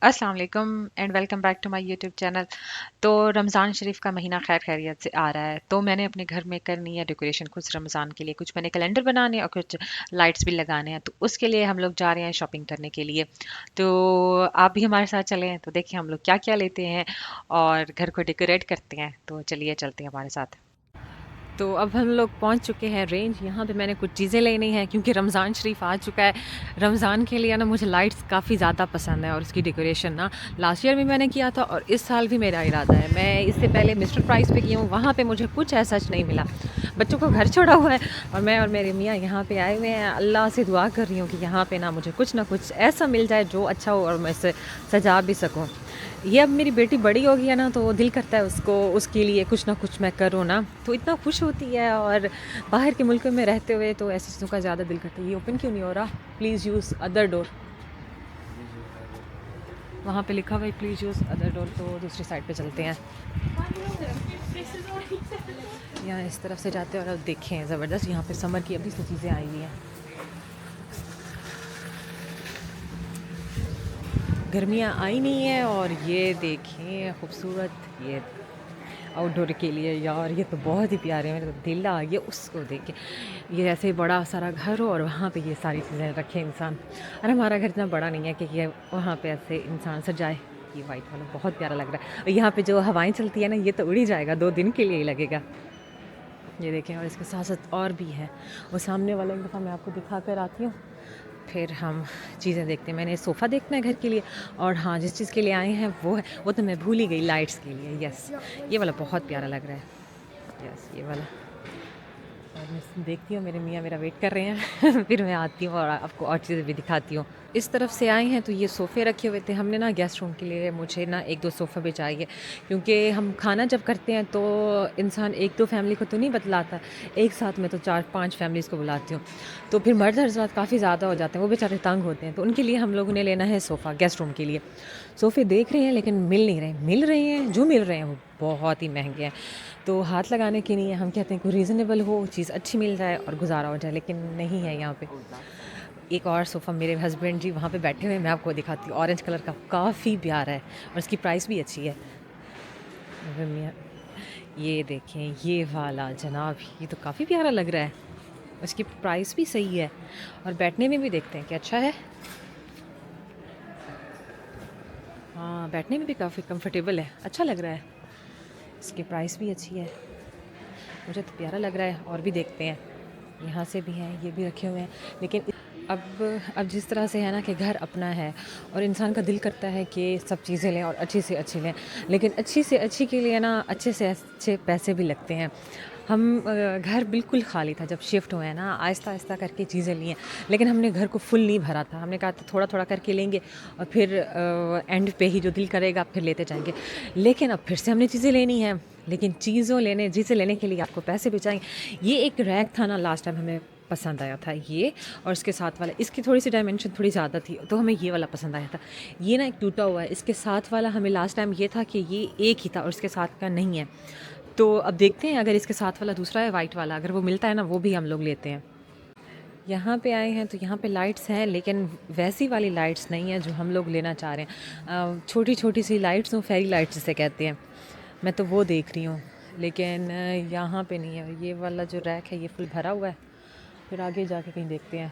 अस्सलाम वालेकुम and welcome back to my YouTube channel. तो रमज़ान शरीफ का महीना खैर खैरियत से आ रहा है, तो मैंने अपने घर में करनी है डेकोरेशन कुछ रमज़ान के लिए। कुछ मैंने कैलेंडर बनाने और कुछ लाइट्स भी लगाने हैं, तो उसके लिए हम लोग जा रहे हैं शॉपिंग करने के लिए। तो आप भी हमारे साथ चलें तो देखिए हम लोग क्या क्या लेते हैं और घर को डेकोरेट करते हैं। तो चलिए चलते हैं हमारे साथ। तो अब हम लोग पहुंच चुके हैं रेंज। यहाँ पे मैंने कुछ चीज़ें लेनी हैं क्योंकि रमज़ान शरीफ आ चुका है। रमज़ान के लिए ना मुझे लाइट्स काफ़ी ज़्यादा पसंद है और उसकी डेकोरेशन ना लास्ट ईयर भी मैंने किया था और इस साल भी मेरा इरादा है। मैं इससे पहले मिस्टर प्राइस पे की हूँ, वहाँ पे मुझे कुछ ऐसा नहीं मिला। बच्चों को घर छोड़ा हुआ है और मैं और मेरे मियाँ यहाँ पे आए हुए हैं। अल्लाह से दुआ कर रही हूँ कि यहाँ पे ना कुछ ऐसा मिल जाए जो अच्छा हो और मैं इसे सजा भी सकूँ। ये अब मेरी बेटी बड़ी हो गई है ना, तो दिल करता है उसको उसके लिए कुछ ना कुछ मैं करूँ ना, तो इतना खुश होती है। और बाहर के मुल्क में रहते हुए तो ऐसी चीज़ों का ज़्यादा दिल करता है। ये ओपन क्यों नहीं हो रहा? Please use other door. वहाँ पे लिखा हुआ है प्लीज़ यूज़ अदर डोर, तो दूसरी साइड पे चलते हैं। यहाँ इस तरफ से जाते हैं और अब देखें ज़बरदस्त यहाँ पे समर की अभी से चीज़ें आई हुई हैं। गर्मियाँ आई नहीं है और ये देखें खूबसूरत, ये आउटडोर के लिए यार ये तो बहुत ही प्यारे हैं। मेरा तो दिल आ गया उसको देख के। ये ऐसे बड़ा सारा घर हो और वहाँ पे ये सारी चीज़ें रखे इंसान। अरे हमारा घर इतना बड़ा नहीं है कि ये वहाँ पे ऐसे इंसान सजाए। ये वाइट वाला बहुत प्यारा लग रहा है और यहाँ पे जो हवाएं चलती है ना, ये तो उड़ ही जाएगा, 2 दिन के लिए ही लगेगा। ये देखें और इसके साथ साथ और भी है। वो सामने वाला एक दफ़ा मैं आपको दिखा कर आती हूँ, फिर हम चीज़ें देखते हैं। मैंने सोफ़ा देखना है घर के लिए और हाँ, जिस चीज़ के लिए आए हैं वो है, वो तो मैं भूल ही गई, लाइट्स के लिए। यस, ये वाला बहुत प्यारा लग रहा है। यस, ये वाला। और मैं देखती हूँ, मेरे मियाँ मेरा वेट कर रहे हैं फिर मैं आती हूँ और आपको और चीज़ें भी दिखाती हूँ। इस तरफ से आए हैं तो ये सोफ़े रखे हुए थे हमने ना गेस्ट रूम के लिए। मुझे ना 1-2 सोफ़ा भी चाहिए क्योंकि हम खाना जब करते हैं तो इंसान 1-2 फैमिली को तो नहीं बतलाता, एक साथ में तो 4-5 फैमिलीज़ को बुलाती हूँ। तो फिर मर्द हज़रात काफ़ी ज़्यादा हो जाते हैं, वो बेचारे तंग होते हैं। तो उनके लिए हम लोगों ने लेना है सोफ़ा गेस्ट रूम के लिए। सोफ़े देख रहे हैं लेकिन मिल नहीं रहे। मिल रहे हैं, जो मिल रहे हैं वो बहुत ही महँगे हैं। तो हाथ लगाने के लिए हम कहते हैं कोई रीज़नेबल हो, चीज़ अच्छी मिल जाए और गुज़ारा हो जाए, लेकिन नहीं है यहाँ पे। एक और सोफ़ा मेरे हस्बैंड जी वहाँ पे बैठे हुए हैं, मैं आपको दिखाती हूँ। ऑरेंज कलर का काफ़ी प्यारा है और इसकी प्राइस भी अच्छी है। ये देखें ये वाला जनाब, ये तो काफ़ी प्यारा लग रहा है। उसकी प्राइस भी सही है और बैठने में भी देखते हैं कि अच्छा है। हाँ, बैठने में भी काफ़ी कंफर्टेबल है, अच्छा लग रहा है। इसकी प्राइस भी अच्छी है, मुझे तो प्यारा लग रहा है। और भी देखते हैं, यहाँ से भी हैं, ये भी रखे हुए हैं। लेकिन अब जिस तरह से है ना कि घर अपना है और इंसान का दिल करता है कि सब चीज़ें लें और अच्छी से अच्छी लें, लेकिन अच्छी से अच्छी के लिए ना अच्छे से अच्छे पैसे भी लगते हैं। हम घर बिल्कुल खाली था जब शिफ्ट हुए हैं ना, आहिस्ता आहिस्ता करके चीज़ें ली हैं, लेकिन हमने घर को फुल नहीं भरा था। हमने कहा था थोड़ा थोड़ा करके लेंगे और फिर एंड पे ही जो दिल करेगा फिर लेते जाएंगे। लेकिन अब फिर से हमने चीज़ें लेनी हैं, लेकिन चीज़ें लेने के लिए आपको पैसे भी चाहिए। ये एक रैक था ना, लास्ट टाइम हमें पसंद आया था ये, और इसके साथ वाला, इसकी थोड़ी सी डायमेंशन थोड़ी ज़्यादा थी तो हमें ये वाला पसंद आया था। ये ना एक टूटा हुआ है, इसके साथ वाला हमें लास्ट टाइम ये था कि ये एक ही था और इसके साथ का नहीं है। तो अब देखते हैं, अगर इसके साथ वाला दूसरा है वाइट वाला, अगर वो मिलता है ना वो भी हम लोग लेते हैं। यहाँ पे आए हैं तो यहाँ पे लाइट्स हैं, लेकिन वैसी वाली लाइट्स नहीं है जो हम लोग लेना चाह रहे हैं। छोटी छोटी सी लाइट्स हो, फेरी लाइट्स जिसे कहते हैं, मैं तो वो देख रही हूँ। लेकिन यहाँ पे नहीं है। ये वाला जो रैक है ये फुल भरा हुआ है, फिर आगे जाके कहीं देखते हैं।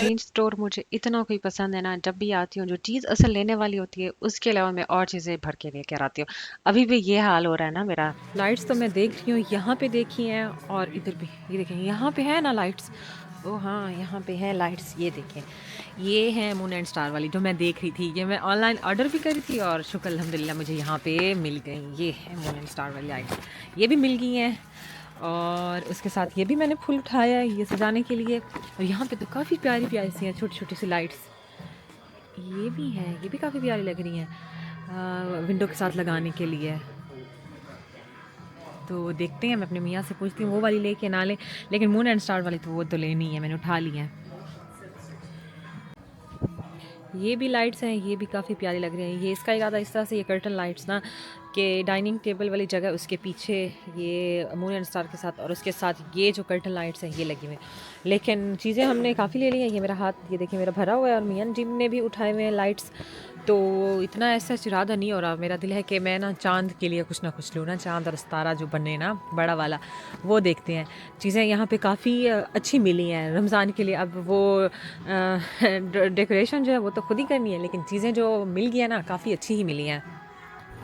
रेंज स्टोर मुझे इतना कोई पसंद है ना, जब भी आती हूँ जो चीज़ असल लेने वाली होती है उसके अलावा मैं और चीज़ें भर के लेकर आती हूँ। अभी भी ये हाल हो रहा है ना मेरा। लाइट्स तो मैं देख रही हूँ, यहाँ पे देखी हैं और इधर भी, ये देखें यहाँ पे है ना लाइट्स। ओ हाँ, यहाँ पे है लाइट्स, ये देखें। ये है मून एंड स्टार वाली जो मैं देख रही थी। ये मैं ऑनलाइन ऑर्डर भी करी थी और शुक्र अल्हम्दुलिल्लाह मुझे यहाँ पे मिल गई। ये है मून एंड स्टार वाली लाइट्स, ये भी मिल गई हैं। और उसके साथ ये भी मैंने फूल उठाया है ये सजाने के लिए। और यहाँ पे तो काफ़ी प्यारी प्यारी सी हैं छोटी छोटी सी लाइट्स, ये भी हैं, ये भी काफ़ी प्यारी लग रही हैं विंडो के साथ लगाने के लिए। तो देखते हैं, मैं अपने मियाँ से पूछती हूँ वो वाली ले के ना लें, लेकिन मून एंड स्टार वाली तो वो तो लेनी है, मैंने उठा ली है। ये भी लाइट्स हैं, ये भी काफ़ी प्यारी लग रही हैं। ये इसका इरादा इस तरह से, ये कर्टन लाइट्स ना कि डाइनिंग टेबल वाली जगह उसके पीछे ये मून एंड स्टार के साथ और उसके साथ ये जो कर्टन लाइट्स हैं ये लगी हुई हैं। लेकिन चीज़ें हमने काफ़ी ले ली हैं। ये मेरा हाथ ये देखिए मेरा भरा हुआ है और मियां जी ने भी उठाए हुए हैं लाइट्स। तो इतना ऐसा इरादा नहीं हो रहा। मेरा दिल है कि मैं ना चाँद के लिए कुछ ना कुछ लूँ ना, चाँद और सितारा जो बने ना बड़ा वाला, वो देखते हैं। चीज़ें यहाँ पे काफ़ी अच्छी मिली हैं रमज़ान के लिए। अब वो डेकोरेशन जो है वो तो खुद ही करनी है, लेकिन चीज़ें जो मिल गई हैं ना काफ़ी अच्छी ही मिली हैं।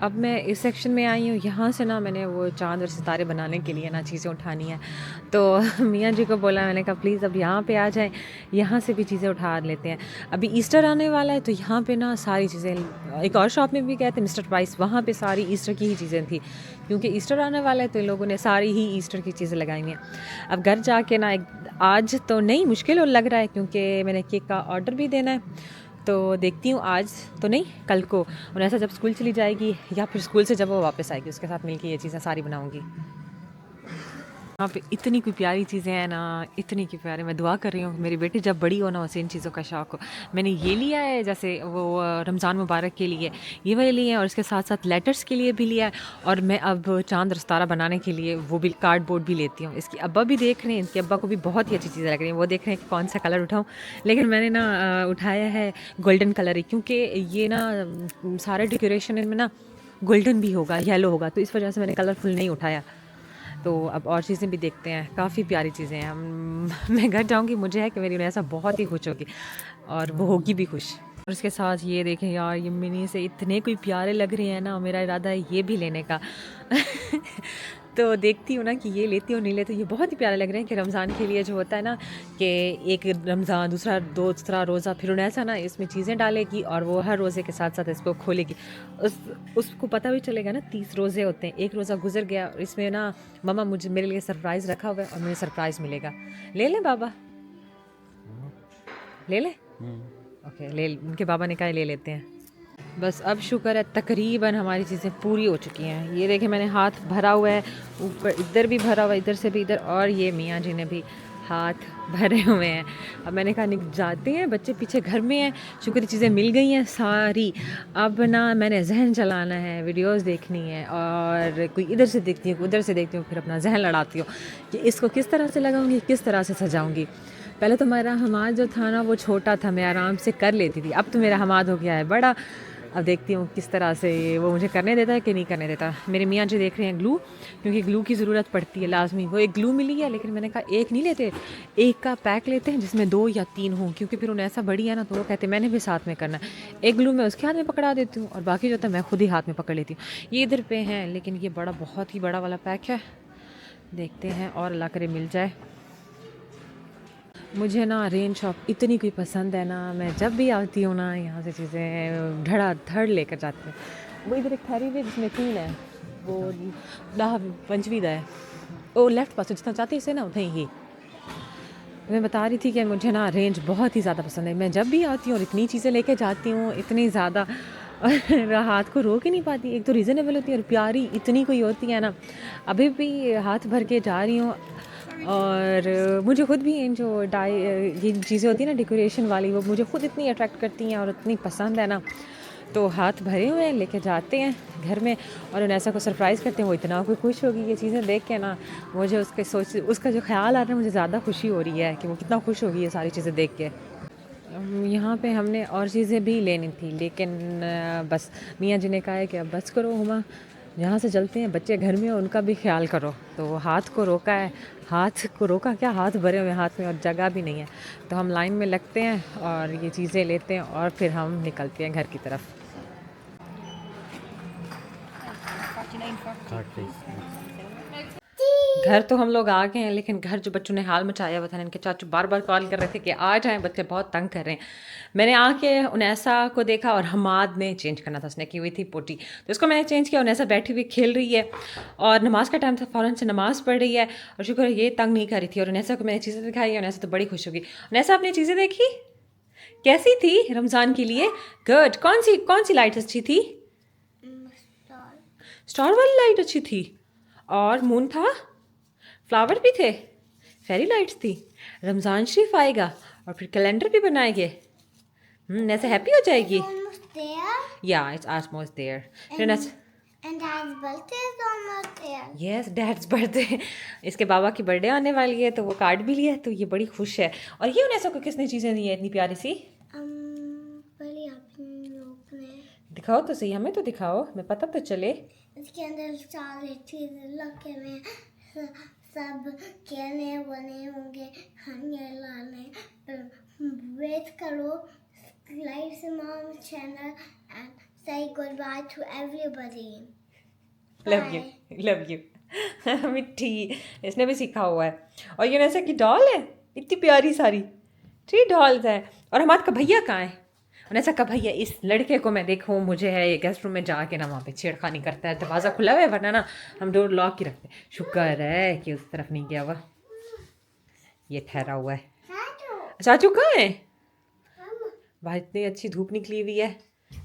अब मैं इस सेक्शन में आई हूँ। यहाँ से ना मैंने वो चाँद और सितारे बनाने के लिए ना चीज़ें उठानी हैं। तो मियाँ जी को बोला, मैंने कहा प्लीज़ अब यहाँ पे आ जाएं, यहाँ से भी चीज़ें उठा लेते हैं। अभी ईस्टर आने वाला है तो यहाँ पे ना सारी चीज़ें, एक और शॉप में भी गए थे मिस्टर प्राइस, वहाँ पे सारी ईस्टर की ही चीज़ें थी, क्योंकि ईस्टर आने वाला है तो इन लोगों ने सारी ही ईस्टर की चीज़ें लगाई हुई हैं। अब घर जाके ना आज तो नहीं, मुश्किल लग रहा है क्योंकि मैंने केक का ऑर्डर भी देना है। तो देखती हूँ आज तो नहीं, कल को और ऐसा जब स्कूल चली जाएगी या फिर स्कूल से जब वो वापस आएगी उसके साथ मिलके ये चीज़ें सारी बनाऊँगी। यहाँ पे इतनी कोई प्यारी चीज़ें हैं ना, इतनी की प्यारी। मैं दुआ कर रही हूँ मेरी बेटी जब बड़ी हो ना उसे इन चीज़ों का शौक़ हो। मैंने ये लिया है जैसे वो रमज़ान मुबारक के लिए ये वाले लिए हैं और इसके साथ साथ लेटर्स के लिए भी लिया है। और मैं अब चाँद और सितारा बनाने के लिए वो भी कार्डबोर्ड भी लेती हूँ। इसकी अब्बा भी देख रहे हैं, इनके अब्बा को भी बहुत ही अच्छी चीज़ें लग रही हैं। वो देख रहे हैं कि कौन सा कलर उठाऊँ, लेकिन मैंने ना उठाया है गोल्डन कलर ही, क्योंकि ये ना सारे डेकोरेशन इनमें ना गोल्डन भी होगा, येलो होगा, तो इस वजह से मैंने कलरफुल नहीं उठाया। तो अब और चीज़ें भी देखते हैं, काफ़ी प्यारी चीज़ें हैं। मैं घर जाऊंगी, मुझे है कि मेरी उन्हें बहुत ही खुश होगी और वो होगी भी खुश। और उसके साथ ये देखें यार, ये मिनी से इतने कोई प्यारे लग रहे हैं ना, मेरा इरादा है ये भी लेने का। तो देखती हूँ ना कि ये लेती हूँ नहीं लेती। ये बहुत ही प्यारे लग रहे हैं कि रमज़ान के लिए जो होता है ना कि एक रमज़ान दूसरा रोज़ा, फिर उन्हें ऐसा ना इसमें चीज़ें डालेगी और वो हर रोज़े के साथ साथ इसको खोलेगी। उसको पता भी चलेगा ना 30 रोज़े होते हैं, एक रोज़ा गुजर गया और इसमें ना मम्मा मेरे लिए सरप्राइज़ रखा हुआ है और मुझे सरप्राइज़ मिलेगा। ले लें बाबा, ले लें? ओके, ले, उनके बाबा ने कहा ले लेते हैं। बस अब शुक्र है तकरीबन हमारी चीज़ें पूरी हो चुकी हैं। ये देखें मैंने हाथ भरा हुआ है, ऊपर इधर भी भरा हुआ है, इधर से भी इधर, और ये मियाँ जी ने भी हाथ भरे हुए हैं। अब मैंने कहा निक जाते हैं, बच्चे पीछे घर में हैं, शुक्र चीज़ें मिल गई हैं सारी। अब ना मैंने जहन चलाना है, वीडियोस देखनी है और कोई इधर से देखती हूँ उधर से देखती हूँ, फिर अपना जहन लड़ाती हूँ कि इसको किस तरह से लगाऊंगी, किस तरह से सजाऊंगी। पहले तो मेरा हमाद जो था ना वो छोटा था, मैं आराम से कर लेती थी। अब तो मेरा हमाद हो गया है बड़ा। अब देखती हूँ किस तरह से वो मुझे करने देता है कि नहीं करने देता। मेरे मियाँ जी देख रहे हैं ग्लू, क्योंकि ग्लू की ज़रूरत पड़ती है लाजमी। वो एक ग्लू मिली है, लेकिन मैंने कहा एक नहीं लेते, एक का पैक लेते हैं जिसमें 2 या 3 हों, क्योंकि फिर उन्हें ऐसा बड़ी है ना तो वो कहते हैं मैंने भी साथ में करना है। एक ग्लू मैं उसके हाथ में पकड़ा देती हूँ और बाकी जो होता है मैं खुद ही हाथ में पकड़ लेती हूँ। ये इधर पे हैं, लेकिन ये बहुत ही बड़ा वाला पैक है। देखते हैं और अल्लाह करे मिल जाए। मुझे ना रेन शॉप इतनी कोई पसंद है ना, मैं जब भी आती हूँ ना यहाँ से चीज़ें धड़ाधड़ लेकर जाती हूँ। वो इधर एक थारी भी जिसमें 3 है, वो 10-25 है, वो लेफ़्ट पास जितना चाहती है ना उतना ही। मैं बता रही थी कि मुझे ना रेंज बहुत ही ज़्यादा पसंद है। मैं जब भी आती हूँ और इतनी चीज़ें लेके जाती हूँ, इतनी ज़्यादा, और हाथ को रोक ही नहीं पाती। एक तो रीज़नेबल होती है और प्यारी इतनी कोई होती है ना। अभी भी हाथ भर के जा रही हूँ और मुझे खुद भी इन जो ये चीज़ें होती हैं ना डेकोरेशन वाली, वो मुझे खुद इतनी अट्रैक्ट करती हैं और इतनी पसंद है ना। तो हाथ भरे हुए हैं, लेके जाते हैं घर में और उन्हें ऐसा को सरप्राइज़ करते हैं। वो इतना कोई खुश होगी ये चीज़ें देख के ना, मुझे उसका जो ख्याल आ रहा है, मुझे ज़्यादा खुशी हो रही है कि वो कितना खुश होगी ये सारी चीज़ें देख के। यहाँ पे हमने और चीज़ें भी लेनी थी, लेकिन बस मियाँ जी ने कहा है कि अब बस करो हुमा, यहाँ से चलते हैं, बच्चे घर में हैं, उनका भी ख्याल करो। तो हाथ को रोका है, हाथ को रोका क्या, हाथ भरे हुए हाथ में और जगह भी नहीं है। तो हम लाइन में लगते हैं और ये चीज़ें लेते हैं और फिर हम निकलते हैं घर की तरफ। घर तो हम लोग आ गए हैं, लेकिन घर जो बच्चों ने हाल मचाया हुआ था, इनके चाचू बार बार कॉल कर रहे थे कि आ जाएं, बच्चे बहुत तंग कर रहे हैं। मैंने आके उनैसा को देखा और हमाद ने चेंज करना था, उसने की हुई थी पोटी, तो उसको मैंने चेंज किया। उनैसा बैठी हुई खेल रही है और नमाज़ का टाइम था, फ़ौरन से नमाज़ पढ़ रही है और शुक्र है ये तंग नहीं कर रही थी। और उनैसा को मैंने चीज़ें दिखाई, उनैसा तो बड़ी खुश होगी। उनैसा आपने चीज़ें देखी कैसी थी रमज़ान के लिए? गुड। कौन सी लाइट अच्छी थी? स्टार वाली लाइट अच्छी थी और मून था, फ्लावर भी थे, फेरी लाइट्स थी। रमज़ान शरीफ आएगा और फिर कैलेंडर भी बनाएंगे। ऐसे हैप्पी हो जाएगी। Almost there. या इट्स ऑलमोस्ट देयर। फिर नैसा And Dad's birthday is almost there. Yes dad's birthday, इसके बाबा की बर्थडे आने वाली है तो वो कार्ड भी लिया है तो ये बड़ी खुश है। और ये उन्हें को किसने चीज़ें दी है इतनी प्यारी सी? बड़ी अपने लोग ने। दिखाओ तो सही, हमें तो दिखाओ, हमें पता तो चले। इसके अंदर सारे चीज़ें रखे हुए हैं। सब कहने बने होंगे, खाने लाने। वेट करो, like mom channel and say goodbye to everybody. Love you, love you. मिट्टी इसने भी सीखा हुआ है। और यूनेसा की डॉल है इतनी प्यारी सारी, 3 डॉल्स हैं। और हमारे का भैया कहाँ है? यूनेसा का भैया, इस लड़के को मैं देखूँ मुझे है ये गेस्ट रूम में जाके ना वहाँ पे छेड़खानी करता है। दरवाज़ा खुला हुआ है वरना ना हम डोर लॉक ही रखते हैं। शुक्र है कि उस तरफ नहीं गया हुआ, ये ठहरा हुआ है। चाचू कहाँ है? बाहर इतनी अच्छी धूप निकली हुई है,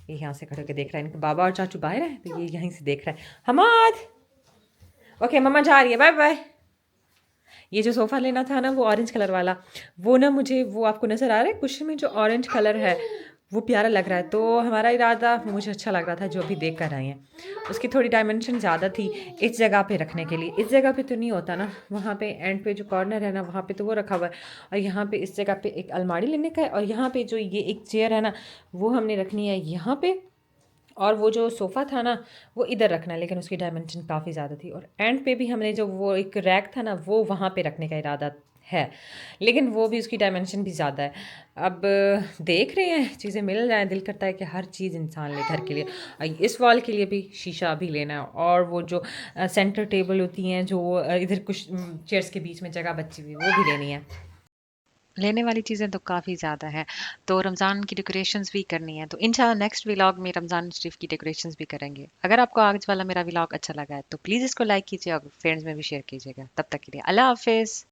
ये यहाँ से खड़े होकर देख रहा है। इनके बाबा और चाचू बाहर हैं तो ये यहीं से देख रहा है। हमाद ओके मम्मा जा रही है, बाय बाय। ये जो सोफ़ा लेना था ना वो ऑरेंज कलर वाला, वो ना मुझे वो आपको नज़र आ रहा है कुशन में जो ऑरेंज कलर है वो प्यारा लग रहा है। तो हमारा इरादा, वो मुझे अच्छा लग रहा था जो अभी देख कर आए हैं। उसकी थोड़ी डायमेंशन ज़्यादा थी इस जगह पे रखने के लिए। इस जगह पे तो नहीं होता ना, वहाँ पे एंड पे जो कॉर्नर है ना वहाँ पे तो वो रखा हुआ है। और यहाँ पे इस जगह पे एक अलमारी लेने का है। और यहाँ पे जो ये एक चेयर है ना वो हमने रखनी है यहाँ पे। और वो जो सोफ़ा था ना वो इधर रखना है, लेकिन उसकी डायमेंशन काफ़ी ज़्यादा थी। और एंड पे भी हमने जो वो एक रैक था ना वो वहाँ पे रखने का इरादा है, लेकिन वो भी उसकी डायमेंशन भी ज़्यादा है। अब देख रहे हैं चीज़ें मिल जाएँ। दिल करता है कि हर चीज़ इंसान ले घर के लिए। इस वॉल के लिए भी शीशा भी लेना है। और वो जो सेंटर टेबल होती हैं जो इधर कुछ चेयर्स के बीच में जगह बची हुई वो भी लेनी है। लेने वाली चीज़ें तो काफ़ी ज़्यादा हैं, तो रमज़ान की डेकोरेशंस भी करनी है। तो इंशाल्लाह नेक्स्ट व्लॉग में रमज़ान शरीफ की डेकोरेशंस भी करेंगे। अगर आपको आज वाला मेरा व्लॉग अच्छा लगा है तो प्लीज़ इसको लाइक कीजिए और फ्रेंड्स में भी शेयर कीजिएगा। तब तक के लिए अल्लाह हाफिज़।